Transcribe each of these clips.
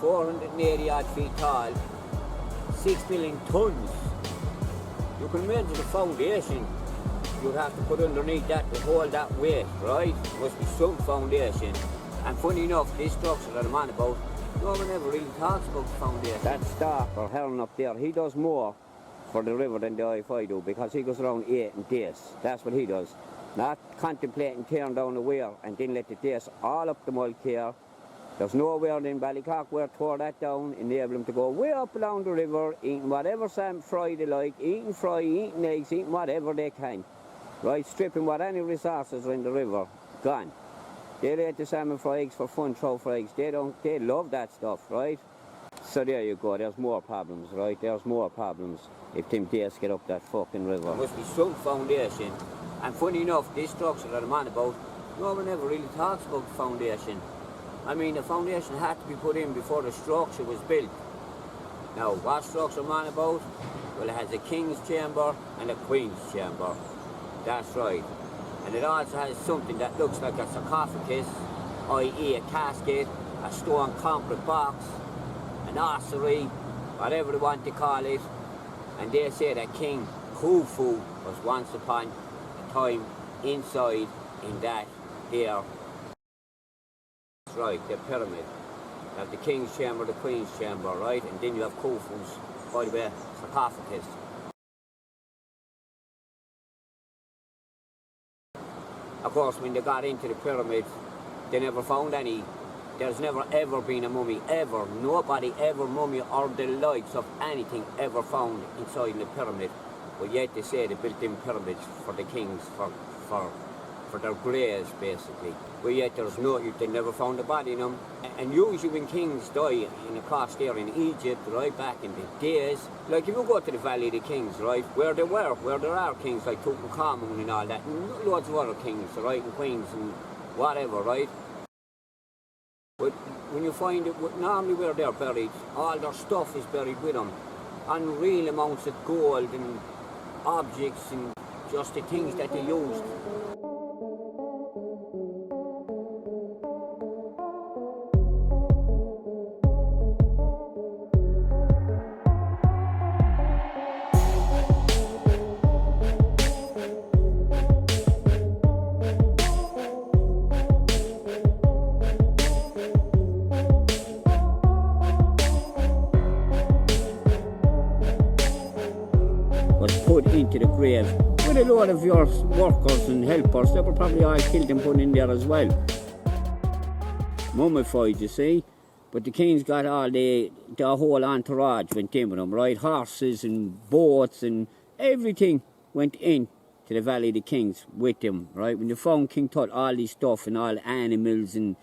480 odd feet tall, 6 million tons. You can imagine the foundation you'd have to put underneath that to hold that weight, right? Must be some foundation. And funny enough, this structure that I'm on about, no one ever really talks about the foundation. That Starker, Heron up there, he does more for the river than the IFI do, because he goes around 8 and days. That's what he does. Not contemplating tearing down the weir and then let the days all up the Mulcair. There's nowhere in Ballycock where tore that down, enable them to go way up along the river, eating whatever salmon fry they like, eating fry, eating eggs, eating whatever they can. Right, stripping what any resources are in the river, gone. They let the salmon fry eggs for fun, throw for eggs. They love that stuff, right? So there you go, there's more problems, right? There's more problems if them days get up that fucking river. There must be some foundation. And funny enough, this structure that I'm on about, no one ever really talks about the foundation. I mean, the foundation had to be put in before the structure was built. Now, what structure I'm on about? Well, it has a king's chamber and a queen's chamber. That's right. And it also has something that looks like a sarcophagus, i.e. a casket, a stone concrete box, an ossuary, whatever they want to call it. And they say that King Khufu was once upon a time inside in that here. That's right, the pyramid. You have the king's chamber, the queen's chamber, right? And then you have Khufu's, by the way, sarcophagus. Of course, when they got into the pyramid, they never found any. There's never ever been a mummy, ever. Nobody ever mummy or the likes of anything ever found inside the pyramid. But yet they say they built them pyramids for the kings, for their graves, basically. But yet there's no, they never found a body in them. And usually when kings die across there in Egypt, right back in the days, like if you go to the Valley of the Kings, right, where there are kings like Tutankhamun and all that, and loads of other kings, right, and queens and whatever, right? But when you find it, normally where they're buried, all their stuff is buried with them. Unreal amounts of gold and objects and just the things that they used. Was put into the grave with a lot of your workers and helpers. They were probably all killed and put in there as well. Mummified, you see. But the kings got all the whole entourage went in with them, right? Horses and boats and everything went in to the Valley of the Kings with them, right? When you found King Tut, all this stuff and all animals and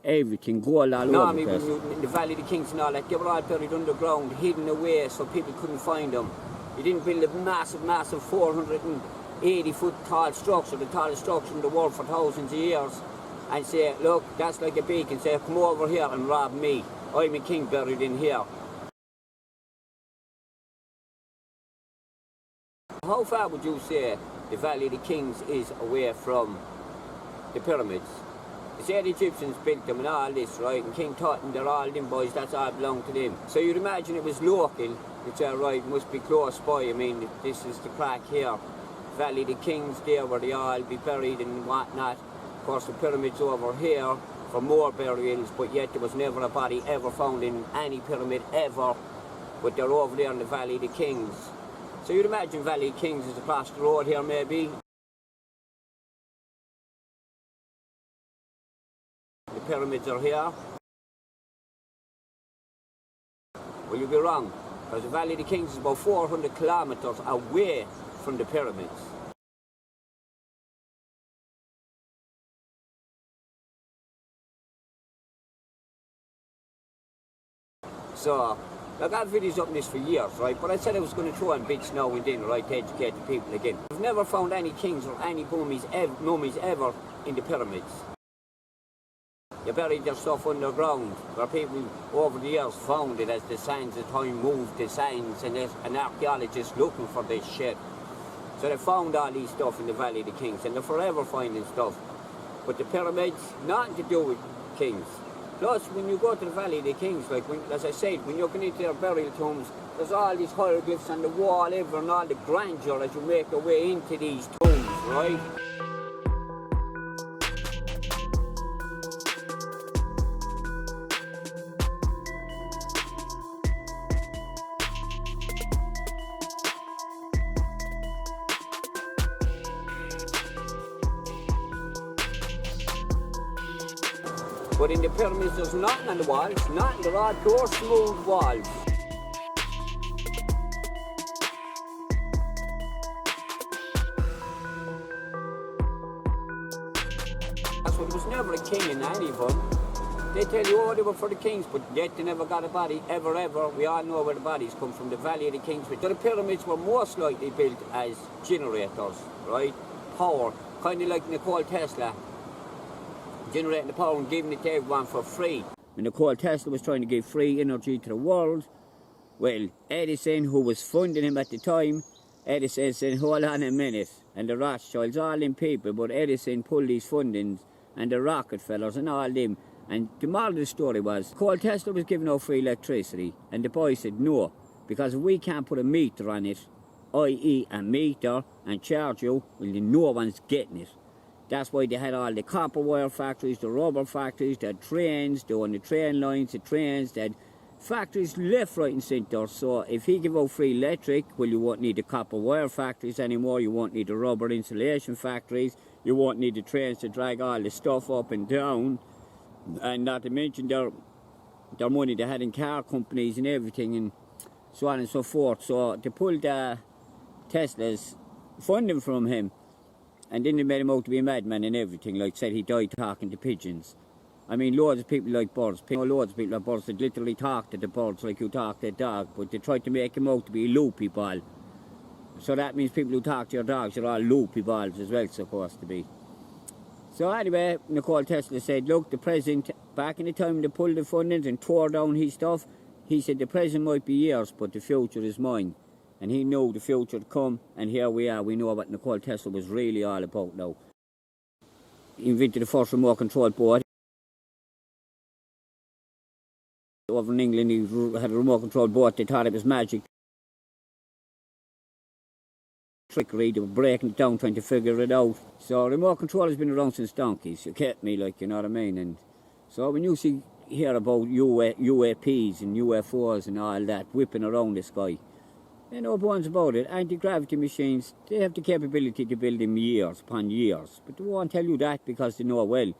everything, gold all over the place. In the Valley of the Kings and all that, they were all buried underground, hidden away so people couldn't find them. You didn't build a massive 480-foot tall structure, the tallest structure in the world for thousands of years, and say, look, that's like a beacon, say, come over here and rob me. I'm a king buried in here. How far would you say the Valley of the Kings is away from the pyramids? They say the Egyptians built them and all this, right? And King Tut and they're all them boys, that's all belong to them. So you'd imagine it was local. It's right, must be close by. I mean, this is the crack here. Valley of the Kings there where they all be buried and whatnot. Of course, the pyramids over here for more burials, but yet there was never a body ever found in any pyramid ever. But they're over there in the Valley of the Kings. So you'd imagine Valley of the Kings is across the road here maybe. The pyramids are here. Well, you'd be wrong. Because the Valley of the Kings is about 400 kilometres away from the pyramids. So, I got videos up on this for years, right? But I said I was going to throw in bits now and then, right, to educate the people again. I've never found any kings or any mummies ever in the pyramids. They buried their stuff underground, where people over the years found it as the sands of time moved the sands, and there's an archaeologist looking for this shit. So they found all these stuff in the Valley of the Kings, and they're forever finding stuff. But the pyramids, nothing to do with kings. Plus, when you go to the Valley of the Kings, like as I said, when you're going into their burial tombs, there's all these hieroglyphs on the wall, ever, and all the grandeur as you make your way into these tombs, right? But in the pyramids, there's nothing on the walls, nothing. They're all pure smooth walls. That's why there was never a king in any of them. They tell you, oh, they were for the kings, but yet they never got a body, ever. We all know where the bodies come from, the Valley of the Kings. But the pyramids were most likely built as generators, right? Power, kind of like Nikola Tesla. Generating the power and giving it to everyone for free. When Nikola Tesla was trying to give free energy to the world, well, Edison, who was funding him at the time, Edison said, hold on a minute, and the Rothschilds, all them people, but Edison pulled these fundings, and the Rockefellers and all them, and the moral of the story was, Nikola Tesla was giving out free electricity, and the boy said no, because if we can't put a meter on it, i.e. a meter, and charge you, well, then no one's getting it. That's why they had all the copper wire factories, the rubber factories, they had trains, they owned the train lines, the trains, they had factories left, right and centre. So if he give out free electric, well, you won't need the copper wire factories anymore, you won't need the rubber insulation factories, you won't need the trains to drag all the stuff up and down. And not to mention their money they had in car companies and everything and so on and so forth. So they pulled Tesla's funding from him. And then they made him out to be a madman and everything, like said he died talking to pigeons. I mean, loads of people like birds. Loads of people like birds that literally talk to the birds like you talk to a dog, but they tried to make him out to be a loopy ball. So that means people who talk to your dogs are all loopy balls as well, supposed to be. So anyway, Nikola Tesla said, look, the president, back in the time they pulled the fundings and tore down his stuff, he said the present might be yours, but the future is mine. And he knew the future would come, and here we are. We know what Nikola Tesla was really all about now. He invented the first remote-controlled boat. Over in England, he had a remote-controlled boat. They thought it was magic. Trickery, they were breaking it down, trying to figure it out. So remote control has been around since donkeys. You get me, like, you know what I mean? And so when you hear about UAPs and UFOs and all that whipping around the sky, they know bones about it. Anti-gravity machines, they have the capability to build them years upon years. But they won't tell you that because they know, well,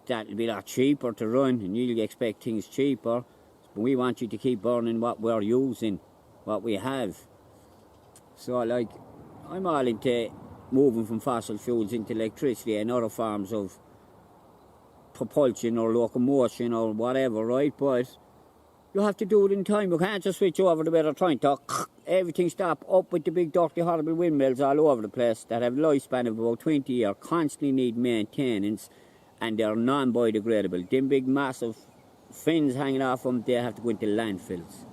that'll be a lot cheaper to run and you'll expect things cheaper. But we want you to keep burning what we're using, what we have. So, like, I'm all into moving from fossil fuels into electricity and other forms of propulsion or locomotion or whatever, right? But you have to do it in time. You can't just switch over the way they're trying to. Everything stop up with the big dirty horrible windmills all over the place that have a lifespan of about 20 years, constantly need maintenance, and they're non-biodegradable. Them big massive fins hanging off them, they have to go into landfills.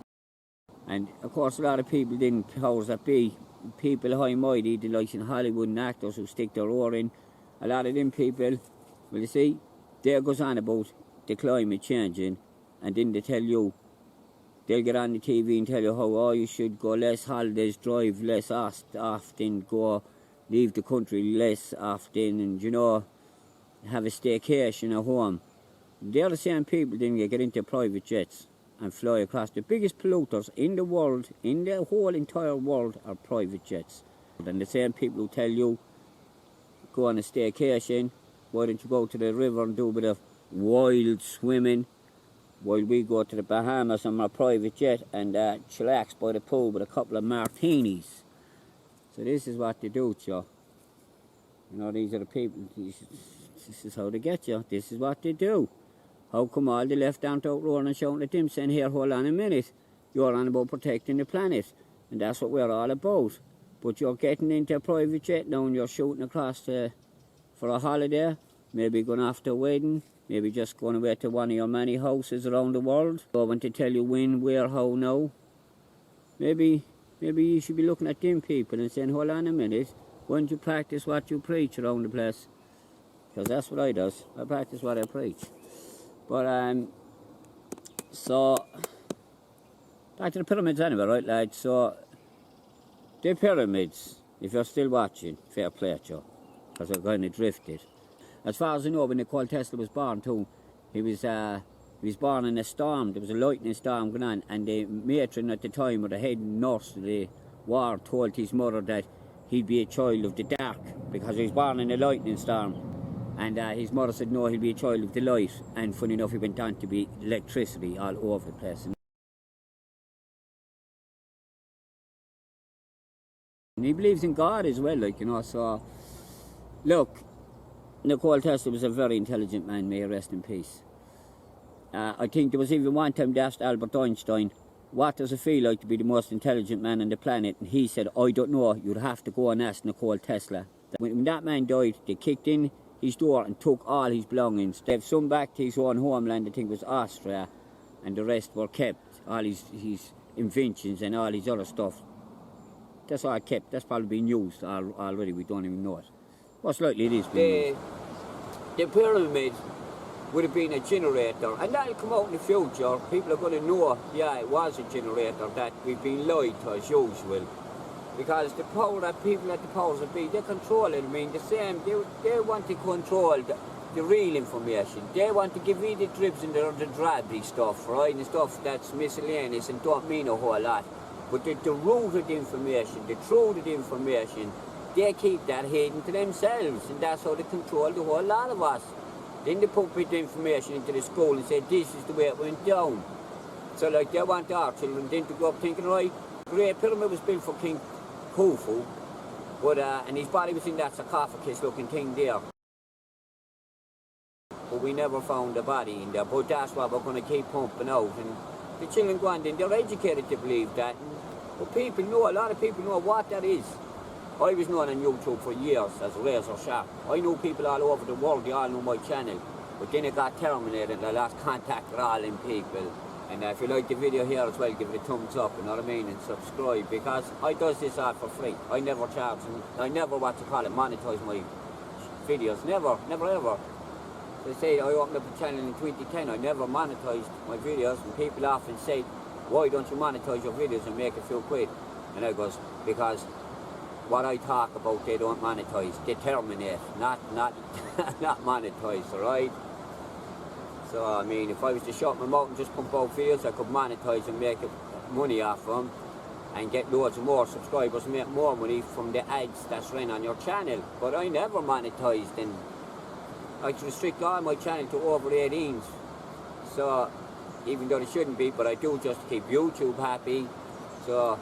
And of course a lot of people in powers that be, people high-mighty, the likes in Hollywood and actors who stick their oar in, a lot of them people, well you see, there goes on about the climate changing, and then they tell you, they'll get on the TV and tell you how, oh, you should go less holidays, drive less often, go leave the country less often, and, you know, have a staycation at home. They're the same people then get into private jets and fly across. The biggest polluters in the world, in the whole entire world, are private jets. And the same people who tell you, go on a staycation, why don't you go to the river and do a bit of wild swimming, while we go to the Bahamas on my private jet and chillax by the pool with a couple of martinis. So this is what they do to you. You know, these are the people, this is how they get you. This is what they do. How come all the left aren't out roaring and shouting at them saying, here, hold on a minute, you're on about protecting the planet. And that's what we're all about. But you're getting into a private jet now and you're shooting across for a holiday, maybe going after a wedding, maybe just going away to one of your many houses around the world. I want to tell you when, where, how, now. Maybe you should be looking at them people and saying, hold on a minute, why don't you practice what you preach around the place? Because that's what I does. I practice what I preach. But so back to the pyramids anyway, right, lads? So the pyramids, if you're still watching, fair play to you, because I kind of drifted. As far as I know, when Nikola Tesla was born too, he was born in a storm. There was a lightning storm going on, and the matron at the time, or the head nurse of the war, told his mother that he'd be a child of the dark because he was born in a lightning storm. And his mother said no, he'll be a child of the light. And funny enough, he went on to be electricity all over the place. And he believes in God as well, like, you know. So look, Nikola Tesla was a very intelligent man, may he rest in peace. I think there was even one time they asked Albert Einstein, what does it feel like to be the most intelligent man on the planet? And he said, I don't know, you'd have to go and ask Nikola Tesla. When that man died, they kicked in his door and took all his belongings. They have some back to his own homeland, I think it was Austria, and the rest were kept, all his inventions and all his other stuff. That's all kept, that's probably been used already, we don't even know it. Most likely it is being used. The pyramid would have been a generator, and that'll come out in the future. People are going to know, yeah, it was a generator, that we've been lied to as usual. Because the power that people at the powers that be, they control it. I mean, the same, they want to control the real information. They want to give you the dribs and the drabby stuff, right? And stuff that's miscellaneous and don't mean a whole lot. But the rooted information, the true information, they keep that hidden to themselves, and that's how they control the whole lot of us. Then they put the information into the school and say, this is the way it went down. So like they want our children then to go up thinking, right, the Great Pyramid was built for King Khufu, but, and his body was in that sarcophagus looking thing there. But we never found the body in there, but that's what we're going to keep pumping out. And the children go on, then they're educated to believe that. But people know, a lot of people know what that is. I was known on YouTube for years as a razor sharp. I knew people all over the world, they all knew my channel. But then it got terminated and I lost contact with all them people. And if you like the video here as well, give it a thumbs up, you know what I mean, and subscribe, because I does this all for free. I never charge, and I never, monetize my videos, never ever. They say I opened up a channel in 2010, I never monetized my videos, and people often say, why don't you monetize your videos and make a few quid? And I goes, because what I talk about, they don't monetize, they terminate, not monetize, alright? So, I mean, if I was to shut my mouth and just pump out videos, I could monetize and make money off them and get loads of more subscribers and make more money from the ads that's running on your channel. But I never monetized, and I restrict all my channel to over 18s. So, even though they shouldn't be, but I do just to keep YouTube happy. So,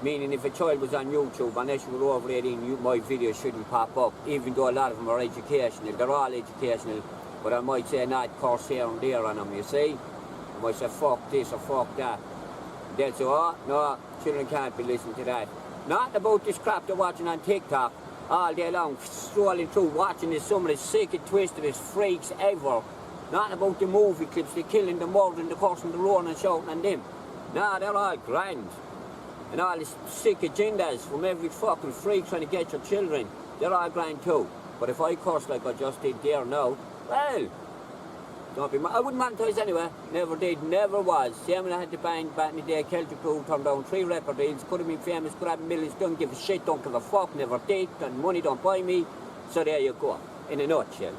meaning if a child was on YouTube, unless you were over 18, my videos shouldn't pop up, even though a lot of them are educational. They're all educational, but I might say not course here and there on them, you see. I might say fuck this or fuck that. They'll say, oh, no, children can't be listening to that. Not about this crap they're watching on TikTok all day long, strolling through, watching this, some of the sickest, twistedest freaks ever. Not about the movie clips, the killing, the murdering, the cursing, the roaring and shouting on them. No, they're all grand. And all these sick agendas from every fucking freak trying to get your children, they're all grand too. But if I curse like I just did there now, well, don't be I wouldn't monetize anyway. Never did, never was. Same when I had the band back in the day, Celtic Crew, turned down 3 record deals, could have been famous, could have millions, don't give a shit, don't give a fuck, never did, and money don't buy me. So there you go, in a nutshell.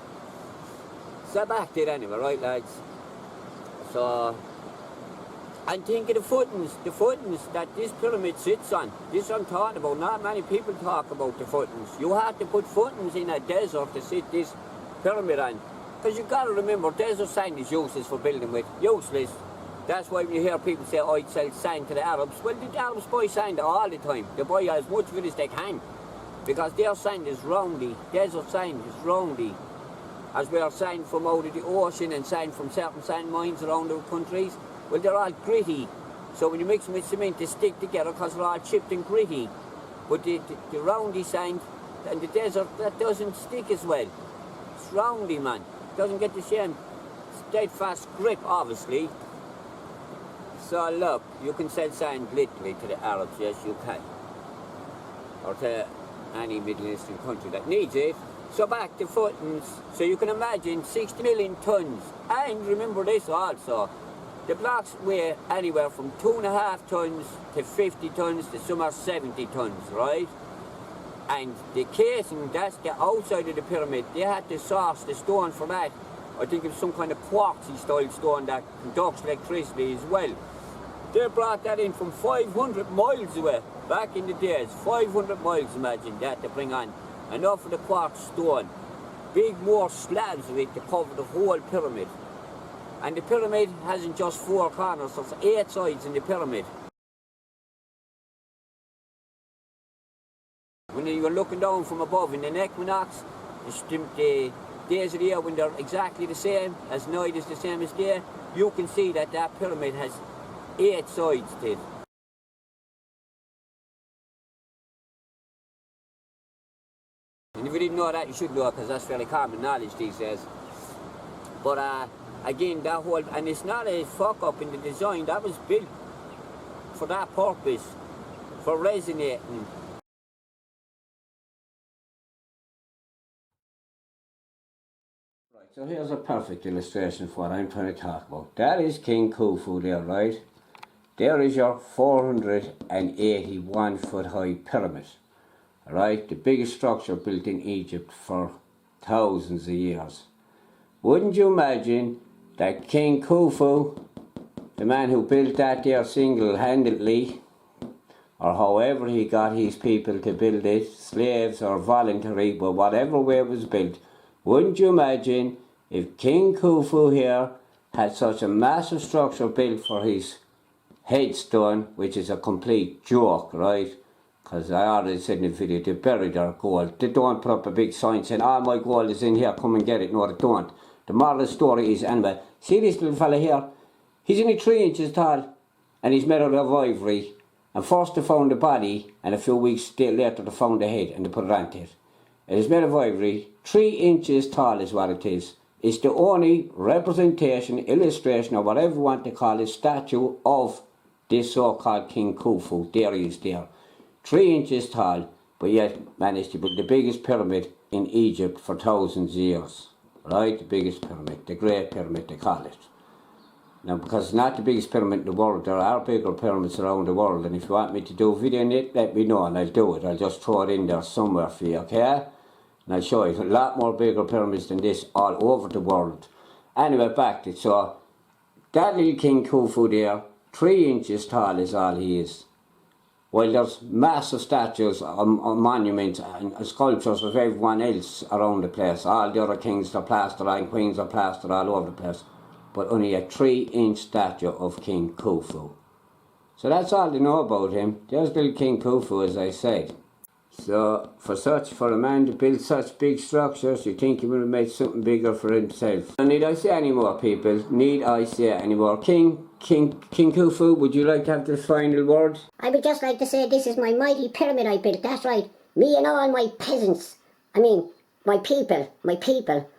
So back to it anyway, right lads? So, and think of the footings that this pyramid sits on. This I'm talking about. Not many people talk about the footings. You have to put footings in a desert to sit this pyramid on. Because you've got to remember, desert sand is useless for building with. Useless. That's why when you hear people say, oh, I'd sell sand to the Arabs. Well, the Arabs buy sand all the time. They buy as much of it as they can. Because their sand is roundy. Desert sand is roundy. As we are sand from out of the ocean and sand from certain sand mines around the countries. Well, they're all gritty. So when you mix them with cement, they stick together because they're all chipped and gritty. But the roundy sand and the desert, that doesn't stick as well. It's roundy, man. Doesn't get the same steadfast grip, obviously. So look, you can sell sand literally to the Arabs, yes you can. Or to any Middle Eastern country that needs it. So back to footings, so you can imagine 60 million tonnes. And remember this also, the blocks weigh anywhere from 2.5 tonnes to 50 tonnes to some are 70 tonnes, right? And the casing, that's the outside of the pyramid, they had to source the stone for that. I think it's some kind of quartzy style stone that conducts electricity as well. They brought that in from 500 miles away, back in the days. 500 miles, imagine that, to bring on enough of the quartz stone. Big more slabs of it to cover the whole pyramid. And the pyramid hasn't just 4 corners, there's 8 sides in the pyramid. When you're looking down from above in the equinox, the days of the year when they're exactly the same, as night is the same as day, you can see that that pyramid has 8 sides to it. And if you didn't know that, you should know it, because that's fairly common knowledge these days. But again, that whole, and it's not a fuck up in the design, that was built for that purpose, for resonating. Right, so here's a perfect illustration of what I'm trying to talk about. That is King Khufu there, right? There is your 481 foot high pyramid. Right, the biggest structure built in Egypt for thousands of years. Wouldn't you imagine that King Khufu, the man who built that there single-handedly, or however he got his people to build it, slaves or voluntary, but whatever way it was built, wouldn't you imagine if King Khufu here had such a massive structure built for his headstone, which is a complete joke, right? Because I already said in the video, they bury their gold. They don't put up a big sign saying, "Ah, my gold is in here, come and get it." No, they don't. The moral of the story is, anyway, see this little fella here? He's only 3 inches tall, and he's made out of ivory. And first they found the body, and a few weeks later they found the head, and they put it onto it. It is made of ivory, 3 inches tall is what it is. It's the only representation, illustration, or whatever you want to call it, statue of this so-called King Khufu. There he is there. 3 inches tall, but yet managed to build the biggest pyramid in Egypt for thousands of years. Right? The biggest pyramid, the Great Pyramid they call it. Now, because it's not the biggest pyramid in the world, there are bigger pyramids around the world, and if you want me to do a video on it, let me know and I'll do it. I'll just throw it in there somewhere for you, okay? And I'll show you a lot more bigger pyramids than this all over the world. Anyway, back to it. So, that little King Khufu there, 3 inches tall is all he is. While there's massive statues, monuments and sculptures of everyone else around the place. All the other kings are plastered and queens are plastered all over the place. But only a 3-inch statue of King Khufu. So that's all they know about him. There's little King Khufu, as I said. So for a man to build such big structures, you think he would have made something bigger for himself. So need I say any more, people? Need I say any more? King Khufu, would you like to have the final word? I would just like to say this is my mighty pyramid I built, that's right. Me and all my peasants. I mean, my people.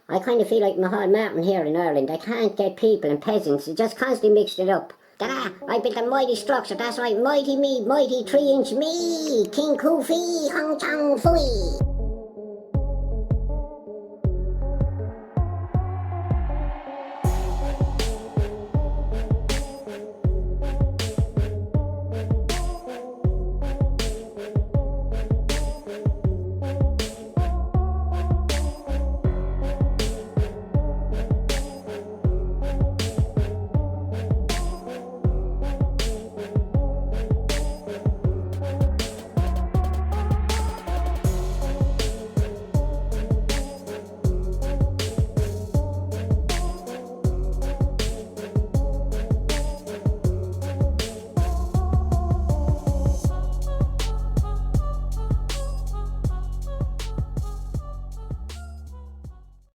I kind of feel like Mahal Martin here in Ireland. I can't get people and peasants. You just constantly mixed it up. Ta-da! I built a mighty structure, that's right. Mighty me, mighty 3-inch me. King Khufu, Hong Chang Fui.